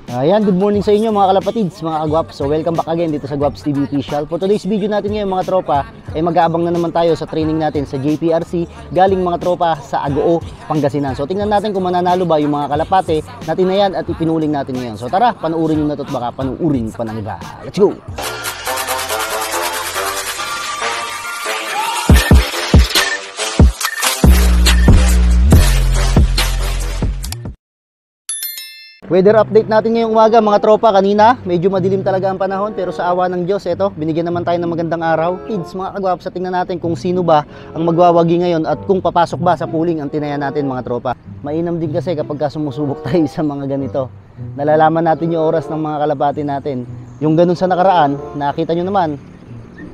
Ayan, good morning sa inyo mga kalapatids, mga kagwaps. So welcome back again dito sa Gwaps TV Official. For today's video natin ngayon mga tropa, ay mag-aabang na naman tayo sa training natin sa JPRC, galing mga tropa sa Agoo, Pangasinan. So tingnan natin kung mananalo ba yung mga kalapate na tinayan at ipinuling natin ngayon. So tara, panuurin nyo na ito at baka panuurin pa ng iba. Let's go! Weather update natin ngayong umaga mga tropa. Kanina medyo madilim talaga ang panahon, pero sa awa ng Diyos, eto, binigyan naman tayo ng magandang araw. Kids, mga kagwaps, tingnan natin kung sino ba ang magwawagi ngayon at kung papasok ba sa pooling ang tinayan natin mga tropa. Mainam din kasi kapag sumusubok tayo sa mga ganito. Nalalaman natin yung oras ng mga kalapati natin. Yung ganun sa nakaraan, nakita nyo naman,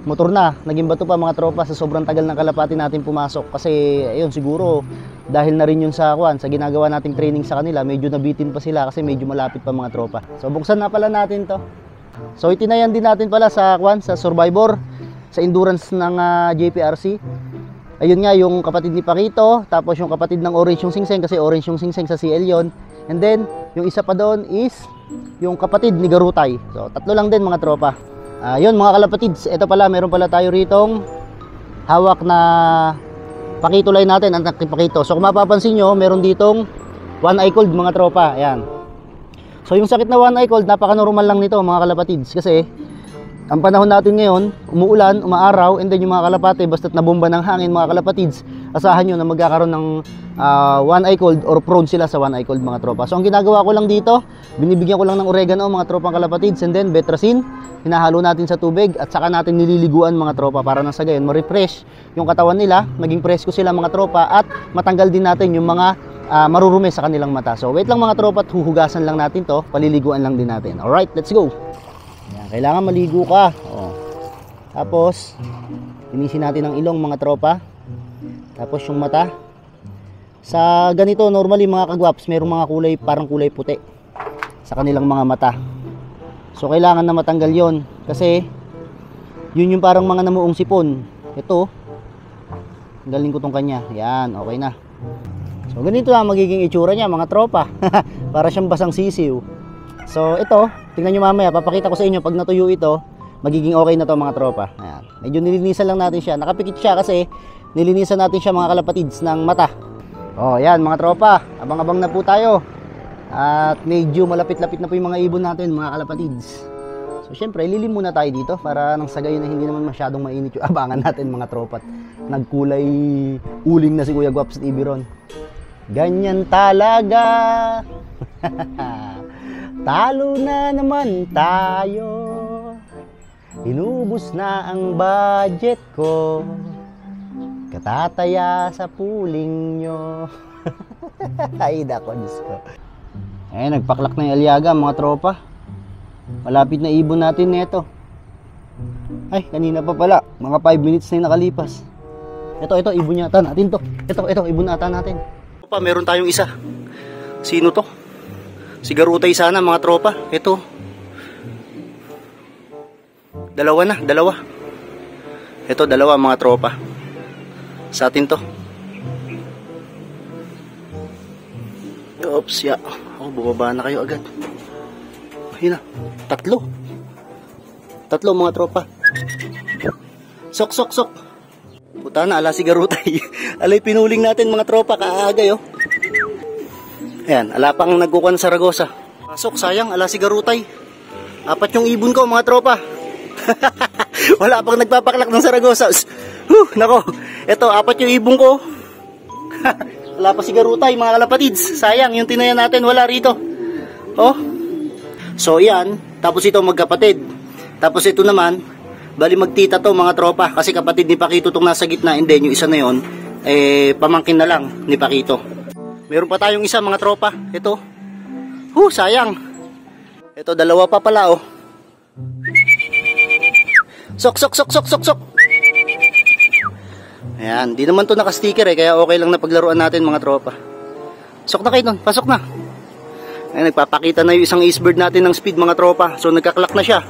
motor na, naging bato pa mga tropa sa sobrang tagal ng kalapati natin pumasok. Kasi ayun, siguro dahil na rin yun sa ginagawa nating training sa kanila, medyo nabitin pa sila kasi medyo malapit pa mga tropa. So buksan na pala natin to. So itinayan din natin pala sa Survivor, sa endurance ng JPRC. Ayun nga yung kapatid ni Pakito, tapos yung kapatid ng Orange yung Singseng, kasi Orange yung Singseng sa CL yon. And then yung isa pa doon is yung kapatid ni Garutay. So tatlo lang din mga tropa. Yun mga kalapatids, ito pala, meron pala tayo ritong hawak na Pakito line natin, ang Pakito. So kung mapapansin nyo, meron ditong one eye cold mga tropa. Ayan. So yung sakit na one eye cold, napaka-normal lang nito mga kalapatids. Kasi ang panahon natin ngayon, umuulan, umaaraw, and then yung mga kalapate, basta't nabomba ng hangin mga kalapatids, asahan nyo na magkakaroon ng one eye cold or prone sila sa one eye cold mga tropa. So ang ginagawa ko lang dito, binibigyan ko lang ng oregano mga tropang kalapatids, and then betracin, hinahalo natin sa tubig at saka natin nililiguan mga tropa para nang sa gayon ma-refresh yung katawan nila, maging presko sila mga tropa, at matanggal din natin yung mga marurumi sa kanilang mata. So wait lang mga tropa, at huhugasan lang natin to, paliliguan lang din natin. Alright, let's go. Ayan, kailangan maligo ka. Tapos linisin natin ang ilong mga tropa, tapos yung mata. Sa ganito normally mga kagwaps, merong mga kulay, parang kulay puti sa kanilang mga mata. So kailangan na matanggal yon, kasi yun yung parang mga namuong sipon. Ito, galing ko tong kanya. Yan, okay na. So ganito lang magiging itsura niya mga tropa. Para siyang basang sisiw. So ito, tingnan nyo mamaya, papakita ko sa inyo pag natuyo ito, magiging okay na to mga tropa. Ayan. Medyo nilinisan lang natin siya. Nakapikit siya kasi nilinisan natin siya mga kalapatids ng mata. Yan mga tropa, abang-abang na po tayo. At medyo malapit-lapit na po yung mga ibon natin mga kalapatids. So syempre lilim muna tayo dito para nang sa gayon na hindi naman masyadong mainit yung abangan natin mga tropa. Nagkulay uling na si Kuya Gwaps at Ibiron. Ganyan talaga. Talo na naman tayo. Inubos na ang budget ko. Katataya sa pooling nyo. Ay dako, Diyos ko. Nagpaklak na yung alyaga mga tropa. Malapit na ibon natin neto. Ay, kanina pa pala. Mga 5 minutes na yung nakalipas. Ito, ibon yata natin to. Ito, ibon ata natin. Tropa, meron tayong isa. Sino to? Si Garutay sana mga tropa. Ito. Dalawa. Ito, dalawa mga tropa. Sa atin to. Oops, ya. Bumaba na kayo agad. Ayun na. Tatlo mga tropa. Sok. Puta na, ala si Garutay. Alay pinuling natin mga tropa, kaagay oh. Ayan, ala pang nagkukuhan sa Saragosa. Pasok, sayang, ala si Garutay. 4 yung ibon ko mga tropa. Wala pang nagpapaklak ng Saragosa. Nako, eto 4 yung ibon ko. Wala pa si Garutay mga kalapatids. Sayang, yung tinayan natin wala rito. So yan, tapos ito magkapatid. Tapos ito naman, bali magtita to mga tropa, kasi kapatid ni Pakito tong nasa gitna, and then yung isa na yon pamangkin na lang ni Pakito. Meron pa tayong isa mga tropa. Ito. Sayang. Ito dalawa pa pala oh. Sok. Ayan, di naman to naka-sticker kaya okay lang na paglaruan natin mga tropa. Sok na kayo nun, pasok na. Ayan, nagpapakita na yung isang Acebird natin ng speed mga tropa. So nagkaklak na siya.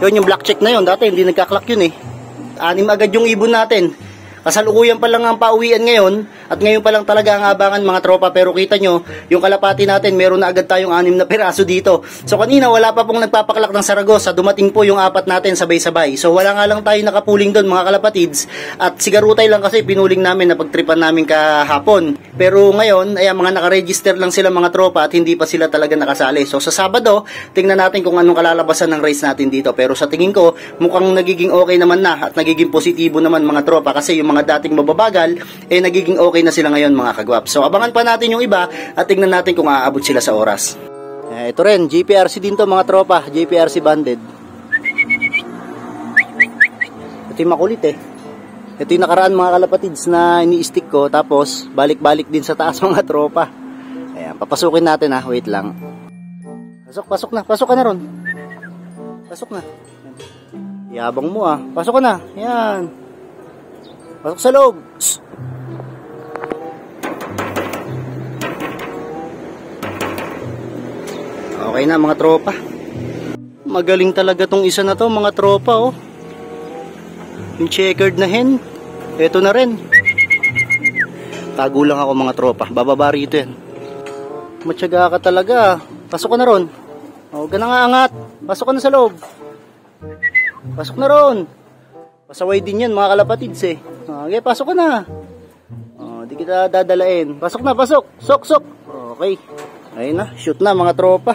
Yun yung black check na yun, dati hindi nagkaklak yun 6 agad yung ibon natin. Kasalukuyan pa lang ang pauwian ngayon At ngayon pa lang talaga ang abangan mga tropa, pero kita nyo, yung kalapati natin, meron na agad tayong 6 na piraso dito. So kanina wala pa pong nagpapaklak ng Saragossa, dumating po yung 4 natin sabay-sabay. So wala nga lang tayo nakapuling doon mga kalapatids, at sigarutay lang kasi pinuling namin na pagtripan namin kahapon. Pero ngayon, ay mga nakaregister lang sila mga tropa at hindi pa sila talaga nakasali. So sa Sabado, tingnan natin kung anong kalalabasan ng race natin dito. Pero sa tingin ko, mukhang nagiging okay naman na at nagiging positibo naman mga tropa, kasi yung mga dating mababagal, nagiging okay na sila ngayon mga kagwap. So abangan pa natin yung iba at tingnan natin kung aabot sila sa oras. Ito rin, JPRC din to mga tropa, JPRC banded. Ito yung makulit Ito yung nakaraan mga kalapatids na ini-stick ko, tapos balik-balik din sa taas mga tropa. Ayan, papasukin natin wait lang. Pasok na, pasok ka na ron. Pasok na. Yabang mo pasok ka na, yan. Pasok sa loob. Shhh. Okay na mga tropa. Magaling talaga tong isa na to mga tropa Yung checkered na hen, eto na rin. Tago lang ako mga tropa, bababa rito yan. Matyaga ka talaga. Pasok ka na ron. Huwag ka na nga angat. Pasok ka na sa loob. Pasok na ron. Pasaway din yan mga kalapatids Okay, pasok ka na. Di kita dadalain. Pasok na, pasok. Sok. Okay. Ayun na, shoot na mga tropa.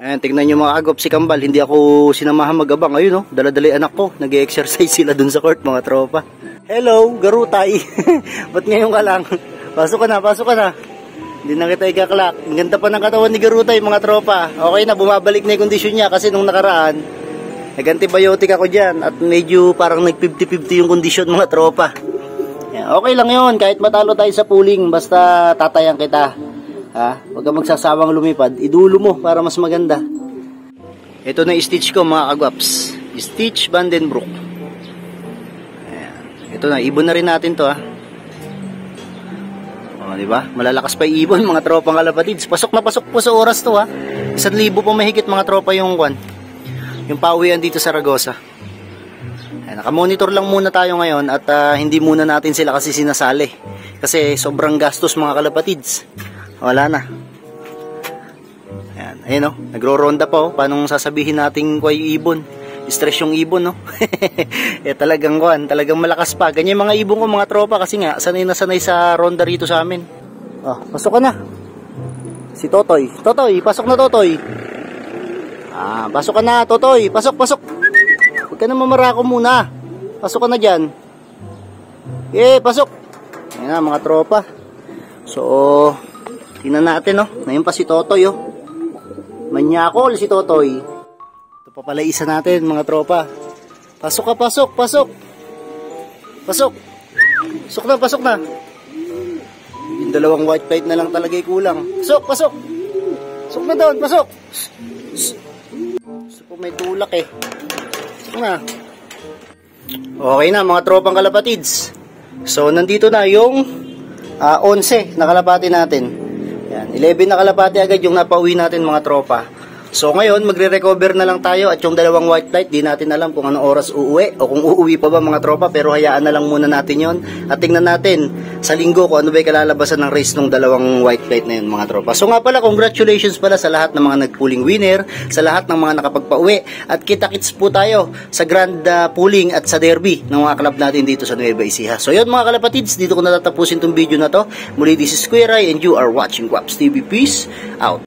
Ayan, tingnan nyo mga kagop, si Kambal, hindi ako sinamahan magabang. Ayun dala-dala anak ko, nag-exercise sila dun sa court mga tropa. Hello, garutay. Ba't ngayon ka lang? Pasok ka na. Hindi na kita ikaklak. Ang ganda pa ng katawan ni garutay mga tropa. Okay na, bumabalik na yung kondisyon niya kasi nung nakaraan, nag-antibiotic ako dyan at medyo parang nag-50-50 yung kondisyon mga tropa. Ayan, okay lang yun, kahit matalo tayo sa pooling, basta tatayang kita. Huwag ka magsasawang lumipad, idulo mo para mas maganda. Ito na stitch ko mga kagwaps, Stitch Vandenbroek. Ayan. Ito na, ibon na rin natin to diba? Malalakas pa ibon mga tropang kalapatids. Pasok na pasok po sa oras to 1,000 pa mahigit mga tropa yung pauwian dito sa Saragossa. Nakamonitor lang muna tayo ngayon at hindi muna natin sila kasi sinasali. Kasi sobrang gastos mga kalapatids. Wala na. Ayun nagro-ronda pa paano sasabihin natin ko ay ibon. Stress yung ibon talagang talagang malakas pa. Ganyan mga ibon ko mga tropa kasi nga sanay na sanay sa ronda rito sa amin. Pasok ka na. Si Totoy. Totoy, pasok na Totoy. Pasok ka na Totoy. Pasok. Huwag ka na mamarako muna. Pasok ka na dyan. Pasok. Ayun na mga tropa. So, tingnan natin ngayon pa si Totoy Manyakol si Totoy. Ito pa pala isa natin mga tropa. Pasok ka, pasok. Pasok na. Yung dalawang white plate na lang talaga kulang. Pasok. Pasok na doon, pasok. Gusto po may tulak Pasok na. Okay na mga tropang kalapatids. So nandito na yung 11 na kalapati natin. Yan, 11 na kalapati agad yung napauwi natin mga tropa. So ngayon magre-recover na lang tayo at yung dalawang white light di natin alam kung anong oras uuwi o kung uuwi pa ba mga tropa, pero hayaan na lang muna natin yon at tingnan natin sa linggo kung ano ba yung kalalabasan ng race ng dalawang white light na yun mga tropa. So nga pala, congratulations pala sa lahat ng mga nagpooling winner, sa lahat ng mga nakapagpauwi, at kita-kits po tayo sa grand pooling at sa derby ng mga club natin dito sa Nueva Ecija. So yun mga kalapatids, dito ko natatapusin tong video na to. Muli, this is Kuya Ray and you are watching Guaps TV. Peace out.